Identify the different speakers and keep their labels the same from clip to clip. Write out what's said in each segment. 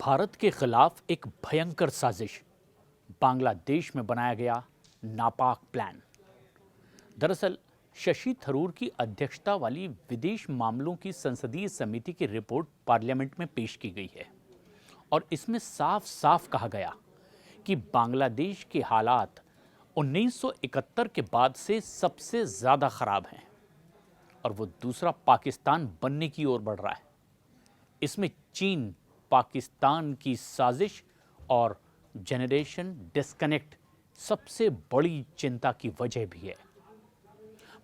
Speaker 1: भारत के खिलाफ एक भयंकर साजिश, बांग्लादेश में बनाया गया नापाक प्लान। दरअसल शशि थरूर की अध्यक्षता वाली विदेश मामलों की संसदीय समिति की रिपोर्ट पार्लियामेंट में पेश की गई है और इसमें साफ साफ कहा गया कि बांग्लादेश के हालात 1971 के बाद से सबसे ज्यादा खराब हैं और वो दूसरा पाकिस्तान बनने की ओर बढ़ रहा है। इसमें चीन पाकिस्तान की साजिश और जनरेशन डिस्कनेक्ट सबसे बड़ी चिंता की वजह भी है।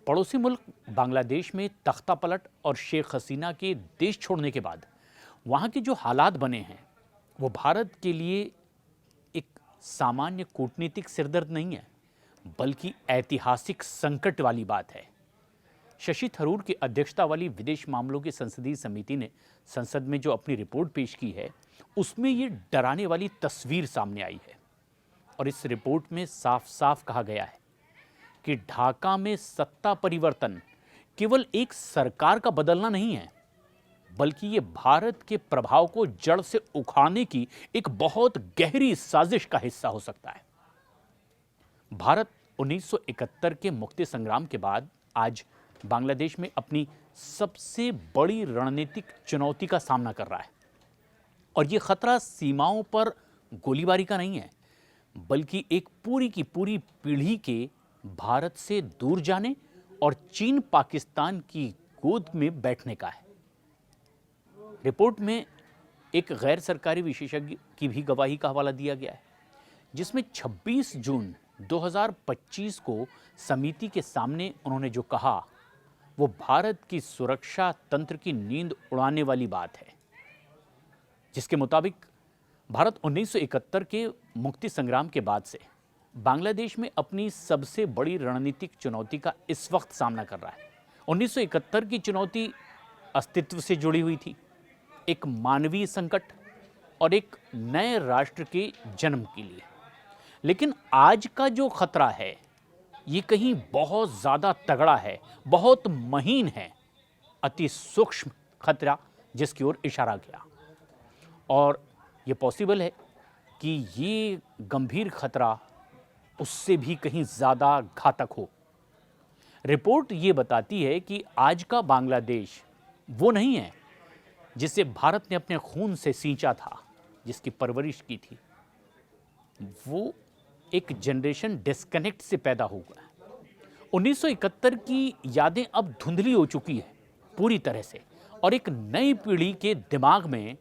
Speaker 1: पड़ोसी मुल्क बांग्लादेश में तख्तापलट और शेख हसीना के देश छोड़ने के बाद वहां के जो हालात बने हैं वो भारत के लिए एक सामान्य कूटनीतिक सिरदर्द नहीं है, बल्कि ऐतिहासिक संकट वाली बात है। शशि थरूर की अध्यक्षता वाली विदेश मामलों की संसदीय समिति ने संसद में जो अपनी रिपोर्ट पेश की है उसमें ये डराने वाली तस्वीर सामने आई है और इस रिपोर्ट में साफ साफ कहा गया है कि ढाका में सत्ता परिवर्तन केवल एक सरकार का बदलना नहीं है, बल्कि ये भारत के प्रभाव को जड़ से उखाड़ने की एक बहुत गहरी साजिश का हिस्सा हो सकता है। भारत 1971 के मुक्ति संग्राम के बाद आज बांग्लादेश में अपनी सबसे बड़ी रणनीतिक चुनौती का सामना कर रहा है और ये खतरा सीमाओं पर गोलीबारी का नहीं है, बल्कि एक पूरी की पूरी पीढ़ी के भारत से दूर जाने और चीन पाकिस्तान की गोद में बैठने का है। रिपोर्ट में एक गैर सरकारी विशेषज्ञ की भी गवाही का हवाला दिया गया है, जिसमें 26 जून 2025 को समिति के सामने उन्होंने जो कहा वो भारत की सुरक्षा तंत्र की नींद उड़ाने वाली बात है, जिसके मुताबिक भारत 1971 के मुक्ति संग्राम के बाद से बांग्लादेश में अपनी सबसे बड़ी रणनीतिक चुनौती का इस वक्त सामना कर रहा है। 1971 की चुनौती अस्तित्व से जुड़ी हुई थी, एक मानवीय संकट और एक नए राष्ट्र के जन्म के लिए। लेकिन आज का जो खतरा है ये कहीं बहुत ज्यादा तगड़ा है, बहुत महीन है, अति सूक्ष्म खतरा जिसकी ओर इशारा किया और ये पॉसिबल है कि ये गंभीर खतरा उससे भी कहीं ज्यादा घातक हो। रिपोर्ट ये बताती है कि आज का बांग्लादेश वो नहीं है जिसे भारत ने अपने खून से सींचा था, जिसकी परवरिश की थी। वो एक जनरेशन डिस्कनेक्ट से पैदा होगा। 1971 की यादें अब धुंधली हो चुकी है पूरी तरह से और एक नई पीढ़ी के दिमाग में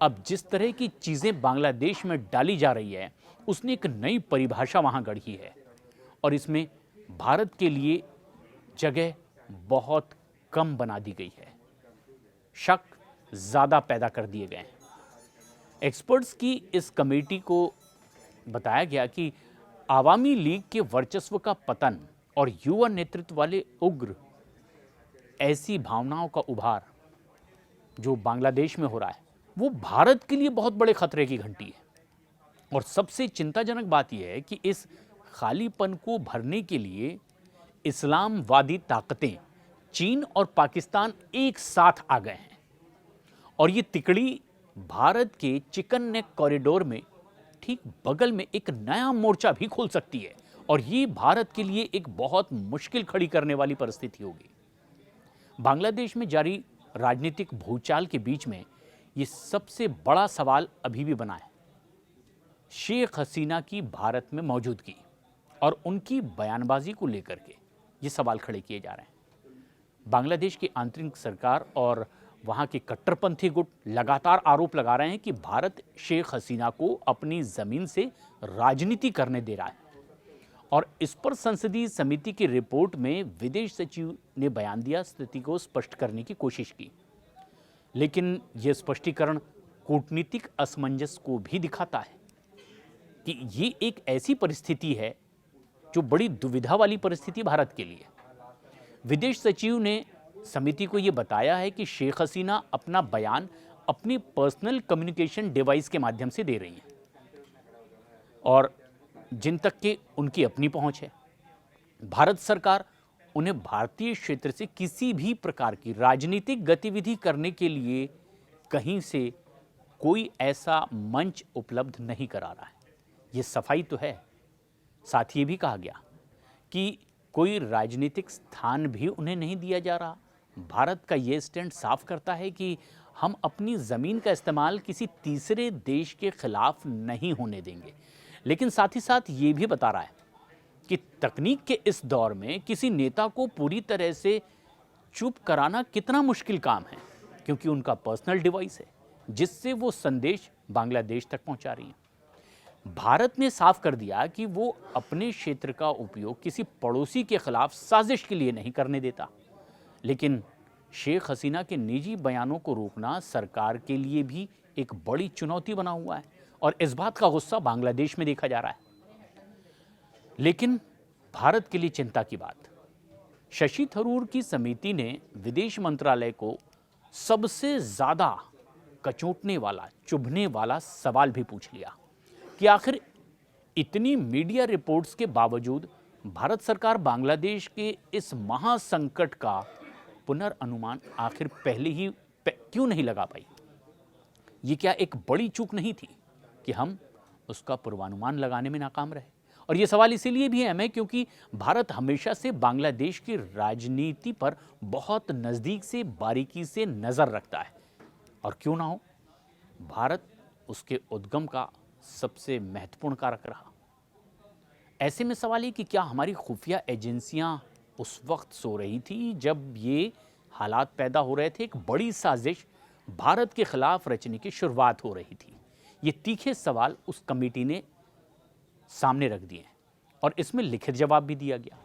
Speaker 1: अब जिस तरह की चीजें बांग्लादेश में डाली जा रही है उसने एक नई परिभाषा वहां गढ़ी है और इसमें भारत के लिए जगह बहुत कम बना दी गई है। शक ज्यादा पैदा कर दिए गए हैं। एक्सपर्ट्स की इस कमेटी को बताया गया कि आवामी लीग के वर्चस्व का पतन और युवा नेतृत्व वाले उग्र ऐसी भावनाओं का उभार जो बांग्लादेश में हो रहा है वो भारत के लिए बहुत बड़े खतरे की घंटी है। और सबसे चिंताजनक बात यह है कि इस खालीपन को भरने के लिए इस्लामवादी ताकतें चीन और पाकिस्तान एक साथ आ गए हैं और ये तिकड़ी भारत के चिकन नेक कॉरिडोर में ठीक बगल में एक नया मोर्चा भी खोल सकती है और ये भारत के लिए एक बहुत मुश्किल खड़ी करने वाली परिस्थिति होगी। बांग्लादेश में जारी राजनीतिक भूचाल के बीच में ये सबसे बड़ा सवाल अभी भी बना है, शेख हसीना की भारत में मौजूदगी और उनकी बयानबाजी को लेकर के ये सवाल खड़े किए जा रहे हैं। बांग्लादेश की आंतरिक सरकार और वहां के कट्टरपंथी गुट लगातार आरोप लगा रहे हैं कि भारत शेख हसीना को अपनी जमीन से राजनीति करने दे रहा है और इस पर संसदीय समिति की रिपोर्ट में विदेश सचिव ने बयान दिया, स्थिति को स्पष्ट करने की कोशिश की, लेकिन यह स्पष्टीकरण कूटनीतिक असमंजस को भी दिखाता है कि ये एक ऐसी परिस्थिति है जो बड़ी दुविधा वाली परिस्थिति भारत के लिए। विदेश सचिव ने समिति को यह बताया है कि शेख हसीना अपना बयान अपनी पर्सनल कम्युनिकेशन डिवाइस के माध्यम से दे रही हैं और जिन तक के उनकी अपनी पहुंच है। भारत सरकार उन्हें भारतीय क्षेत्र से किसी भी प्रकार की राजनीतिक गतिविधि करने के लिए कहीं से कोई ऐसा मंच उपलब्ध नहीं करा रहा है। ये सफाई तो है। साथ ही ये भी कहा गया कि कोई राजनीतिक स्थान भी उन्हें नहीं दिया जा रहा। भारत का ये स्टैंड साफ करता है कि हम अपनी ज़मीन का इस्तेमाल किसी तीसरे देश के खिलाफ नहीं होने देंगे, लेकिन साथ ही साथ ये भी बता रहा है कि तकनीक के इस दौर में किसी नेता को पूरी तरह से चुप कराना कितना मुश्किल काम है, क्योंकि उनका पर्सनल डिवाइस है जिससे वो संदेश बांग्लादेश तक पहुंचा रही है। भारत ने साफ कर दिया कि वो अपने क्षेत्र का उपयोग किसी पड़ोसी के खिलाफ साजिश के लिए नहीं करने देता, लेकिन शेख हसीना के निजी बयानों को रोकना सरकार के लिए भी एक बड़ी चुनौती बना हुआ है और इस बात का गुस्सा बांग्लादेश में देखा जा रहा है। लेकिन भारत के लिए चिंता की बात, शशि थरूर की समिति ने विदेश मंत्रालय को सबसे ज्यादा कचोटने वाला, चुभने वाला सवाल भी पूछ लिया कि आखिर इतनी मीडिया रिपोर्ट्स के बावजूद भारत सरकार बांग्लादेश के इस महासंकट का पुनर्नुमान आखिर पहले ही क्यों नहीं लगा पाई। ये क्या एक बड़ी चूक नहीं थी कि हम उसका पूर्वानुमान लगाने में नाकाम रहे? और ये सवाल इसीलिए भी अहम है क्योंकि भारत हमेशा से बांग्लादेश की राजनीति पर बहुत नज़दीक से, बारीकी से नज़र रखता है, और क्यों ना हो, भारत उसके उद्गम का सबसे महत्वपूर्ण कारक रहा। ऐसे में सवाल है कि क्या हमारी खुफिया एजेंसियां उस वक्त सो रही थी जब ये हालात पैदा हो रहे थे? एक बड़ी साजिश भारत के खिलाफ रचने की शुरुआत हो रही थी। ये तीखे सवाल उस कमेटी ने सामने रख दिए और इसमें लिखित जवाब भी दिया गया।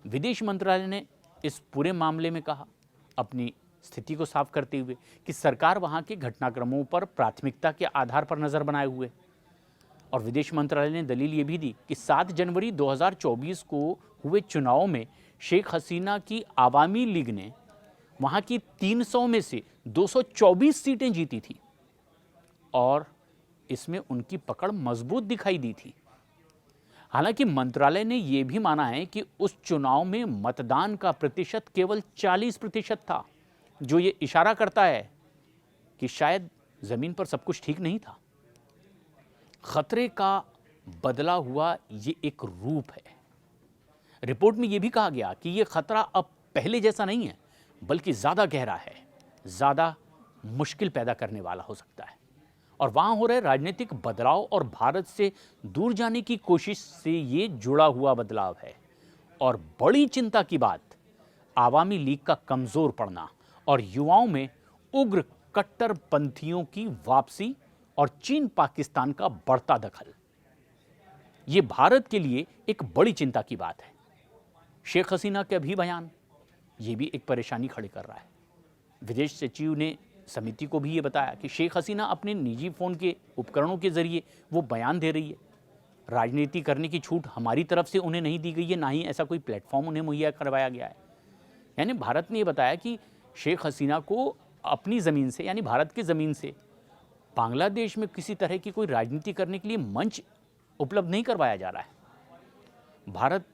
Speaker 1: विदेश मंत्रालय ने इस पूरे मामले में कहा, अपनी स्थिति को साफ करते हुए, कि सरकार वहां के घटनाक्रमों पर प्राथमिकता के आधार पर नजर बनाए हुए, और विदेश मंत्रालय ने दलील ये भी दी कि 7 जनवरी 2024 को हुए चुनाव में शेख हसीना की आवामी लीग ने वहां की 300 में से 224 सीटें जीती थी और इसमें उनकी पकड़ मजबूत दिखाई दी थी। हालांकि मंत्रालय ने यह भी माना है कि उस चुनाव में मतदान का प्रतिशत केवल 40% था, जो ये इशारा करता है कि शायद जमीन पर सब कुछ ठीक नहीं था। खतरे का बदला हुआ ये एक रूप है। रिपोर्ट में यह भी कहा गया कि यह खतरा अब पहले जैसा नहीं है, बल्कि ज्यादा गहरा है, ज्यादा मुश्किल पैदा करने वाला हो सकता है, और वहां हो रहे राजनीतिक बदलाव और भारत से दूर जाने की कोशिश से ये जुड़ा हुआ बदलाव है। और बड़ी चिंता की बात, आवामी लीग का कमजोर पड़ना और युवाओं में उग्र कट्टरपंथियों की वापसी और चीन पाकिस्तान का बढ़ता दखल, ये भारत के लिए एक बड़ी चिंता की बात है। शेख हसीना का भी बयान ये भी एक परेशानी खड़ी कर रहा है। विदेश सचिव ने समिति को भी ये बताया कि शेख हसीना अपने निजी फोन के उपकरणों के जरिए वो बयान दे रही है। राजनीति करने की छूट हमारी तरफ से उन्हें नहीं दी गई है, ना ही ऐसा कोई प्लेटफॉर्म उन्हें मुहैया करवाया गया है। यानी भारत ने ये बताया कि शेख हसीना को अपनी ज़मीन से, यानी भारत की ज़मीन से बांग्लादेश में किसी तरह की कोई राजनीति करने के लिए मंच उपलब्ध नहीं करवाया जा रहा है। भारत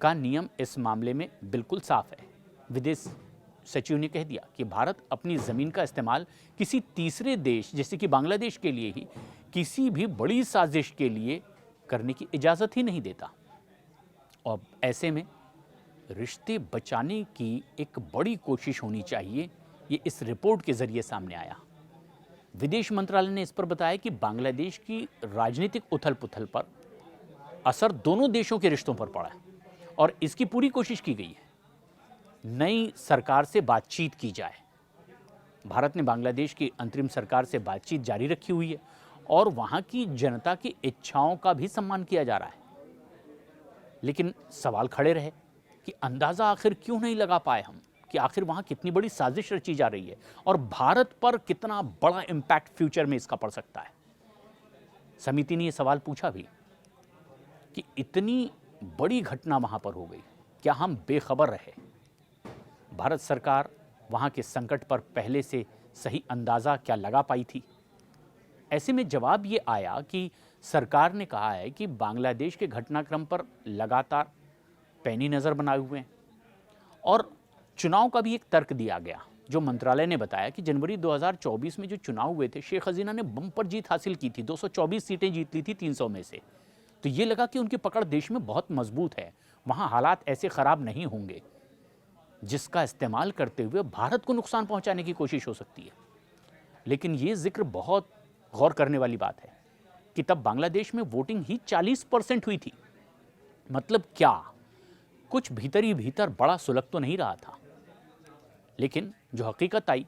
Speaker 1: का नियम इस मामले में बिल्कुल साफ है। विदेश सचिव ने कह दिया कि भारत अपनी ज़मीन का इस्तेमाल किसी तीसरे देश जैसे कि बांग्लादेश के लिए ही किसी भी बड़ी साजिश के लिए करने की इजाज़त ही नहीं देता, और ऐसे में रिश्ते बचाने की एक बड़ी कोशिश होनी चाहिए। ये इस रिपोर्ट के जरिए सामने आया। विदेश मंत्रालय ने इस पर बताया कि बांग्लादेश की राजनीतिक उथल पुथल पर असर दोनों देशों के रिश्तों पर पड़ा है और इसकी पूरी कोशिश की गई है नई सरकार से बातचीत की जाए। भारत ने बांग्लादेश की अंतरिम सरकार से बातचीत जारी रखी हुई है और वहां की जनता की इच्छाओं का भी सम्मान किया जा रहा है। लेकिन सवाल खड़े रहे कि अंदाजा आखिर क्यों नहीं लगा पाए हम कि आखिर वहां कितनी बड़ी साजिश रची जा रही है और भारत पर कितना बड़ा इंपैक्ट फ्यूचर में इसका पड़ सकता है। समिति ने यह सवाल पूछा भी कि इतनी बड़ी घटना वहां पर हो गई, क्या हम बेखबर रहे? भारत सरकार वहां के संकट पर पहले से सही अंदाजा क्या लगा पाई थी? ऐसे में जवाब ये आया कि सरकार ने कहा है कि बांग्लादेश के घटनाक्रम पर लगातार पैनी नज़र बनाए हुए हैं और चुनाव का भी एक तर्क दिया गया जो मंत्रालय ने बताया कि जनवरी 2024 में जो चुनाव हुए थे, शेख हसीना ने बम्पर जीत हासिल की थी, 224 सीटें जीत ली थी 300 में से। तो ये लगा कि उनकी पकड़ देश में बहुत मजबूत है, वहाँ हालात ऐसे खराब नहीं होंगे जिसका इस्तेमाल करते हुए भारत को नुकसान पहुंचाने की कोशिश हो सकती है। लेकिन ये जिक्र बहुत गौर करने वाली बात है कि तब बांग्लादेश में वोटिंग ही 40% हुई थी। मतलब क्या कुछ भीतर ही भीतर बड़ा सुलग तो नहीं रहा था, लेकिन जो हकीकत आई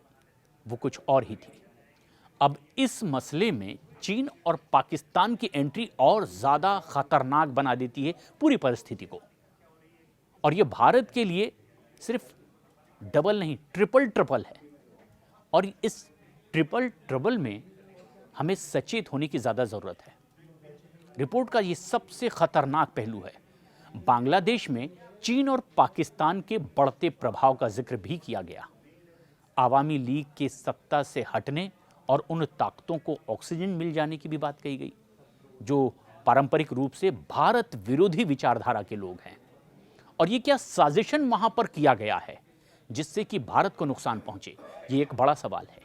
Speaker 1: वो कुछ और ही थी। अब इस मसले में चीन और पाकिस्तान की एंट्री और ज्यादा खतरनाक बना देती है पूरी परिस्थिति को। और ये भारत के लिए सिर्फ डबल नहीं, ट्रिपल है। और इस ट्रिपल में हमें सचेत होने की ज्यादा जरूरत है। रिपोर्ट का ये सबसे खतरनाक पहलू है। बांग्लादेश में चीन और पाकिस्तान के बढ़ते प्रभाव का जिक्र भी किया गया। आवामी लीग के सत्ता से हटने और उन ताकतों को ऑक्सीजन मिल जाने की भी बात कही गई जो पारंपरिक रूप से भारत विरोधी विचारधारा के लोग हैं। और ये क्या साजिशन वहां पर किया गया है जिससे कि भारत को नुकसान पहुंचे, ये एक बड़ा सवाल है।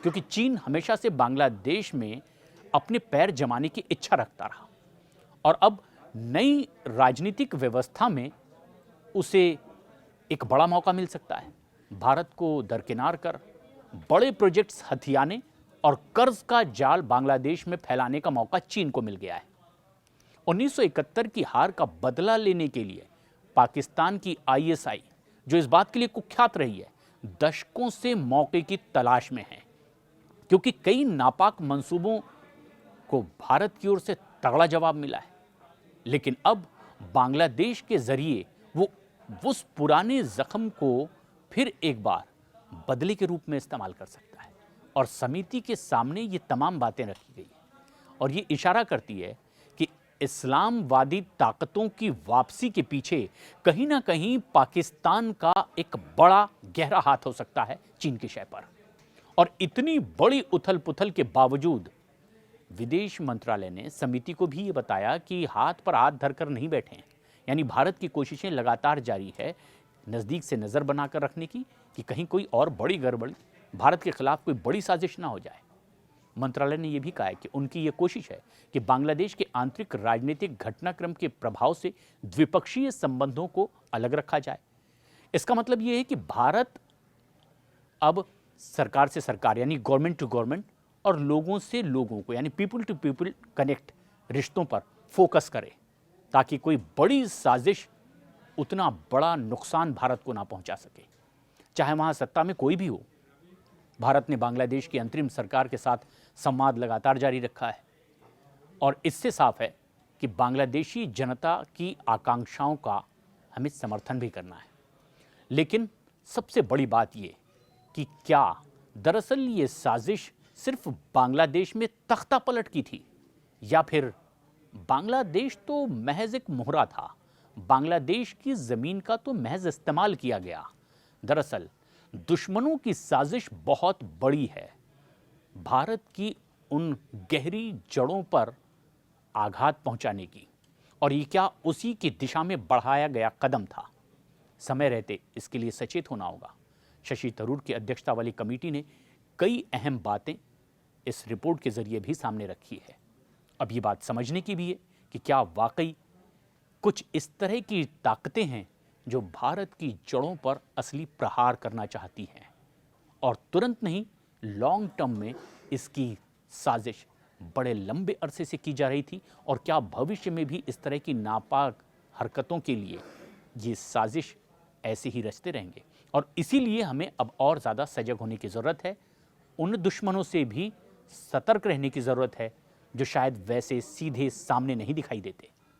Speaker 1: क्योंकि चीन हमेशा से बांग्लादेश में अपने पैर जमाने की इच्छा रखता रहा और अब नई राजनीतिक व्यवस्था में उसे एक बड़ा मौका मिल सकता है। भारत को दरकिनार कर बड़े प्रोजेक्ट्स हथियाने और कर्ज का जाल बांग्लादेश में फैलाने का मौका चीन को मिल गया है। 1971 की हार का बदला लेने के लिए पाकिस्तान की ISI, जो इस बात के लिए कुख्यात रही है, दशकों से मौके की तलाश में है। क्योंकि कई नापाक मंसूबों को भारत की ओर से तगड़ा जवाब मिला है, लेकिन अब बांग्लादेश के जरिए वो उस पुराने जख्म को फिर एक बार बदले के रूप में इस्तेमाल कर सकता है। और समिति के सामने ये तमाम बातें रखी गई है और ये इशारा करती है कि इस्लामवादी ताकतों की वापसी के पीछे कहीं ना कहीं पाकिस्तान का एक बड़ा गहरा हाथ हो सकता है चीन के शय पर। और इतनी बड़ी उथल पुथल के बावजूद विदेश मंत्रालय ने समिति को भी ये बताया कि हाथ पर हाथ धरकर नहीं बैठे हैं। यानी भारत की कोशिशें लगातार जारी है नज़दीक से नज़र बनाकर रखने की कि कहीं कोई और बड़ी गड़बड़ी, भारत के खिलाफ कोई बड़ी साजिश ना हो जाए। मंत्रालय ने यह भी कहा है कि उनकी ये कोशिश है कि बांग्लादेश के आंतरिक राजनीतिक घटनाक्रम के प्रभाव से द्विपक्षीय संबंधों को अलग रखा जाए। इसका मतलब ये है कि भारत अब सरकार से सरकार यानी गवर्नमेंट टू गवर्नमेंट और लोगों से लोगों को यानी पीपल टू पीपल कनेक्ट रिश्तों पर फोकस करे ताकि कोई बड़ी साजिश उतना बड़ा नुकसान भारत को ना पहुंचा सके। चाहे वहां सत्ता में कोई भी हो, भारत ने बांग्लादेश की अंतरिम सरकार के साथ संवाद लगातार जारी रखा है और इससे साफ है कि बांग्लादेशी जनता की आकांक्षाओं का हमें समर्थन भी करना है। लेकिन सबसे बड़ी बात यह कि क्या दरअसल ये साजिश सिर्फ बांग्लादेश में तख्ता पलट की थी या फिर बांग्लादेश तो महज एक मोहरा था, बांग्लादेश की जमीन का तो महज इस्तेमाल किया गया। दरअसल दुश्मनों की साजिश बहुत बड़ी है, भारत की उन गहरी जड़ों पर आघात पहुंचाने की। और ये क्या उसी की दिशा में बढ़ाया गया कदम था? समय रहते इसके लिए सचेत होना होगा। शशि थरूर की अध्यक्षता वाली कमेटी ने कई अहम बातें इस रिपोर्ट के जरिए भी सामने रखी है। अब ये बात समझने की भी है कि क्या वाकई कुछ इस तरह की ताकतें हैं जो भारत की जड़ों पर असली प्रहार करना चाहती हैं और तुरंत नहीं, लॉन्ग टर्म में इसकी साजिश बड़े लंबे अरसे से की जा रही थी। और क्या भविष्य में भी इस तरह की नापाक हरकतों के लिए ये साजिश ऐसे ही रचते रहेंगे? और इसीलिए हमें अब और ज़्यादा सजग होने की ज़रूरत है। उन दुश्मनों से भी सतर्क रहने की ज़रूरत है जो शायद वैसे सीधे सामने नहीं दिखाई देते।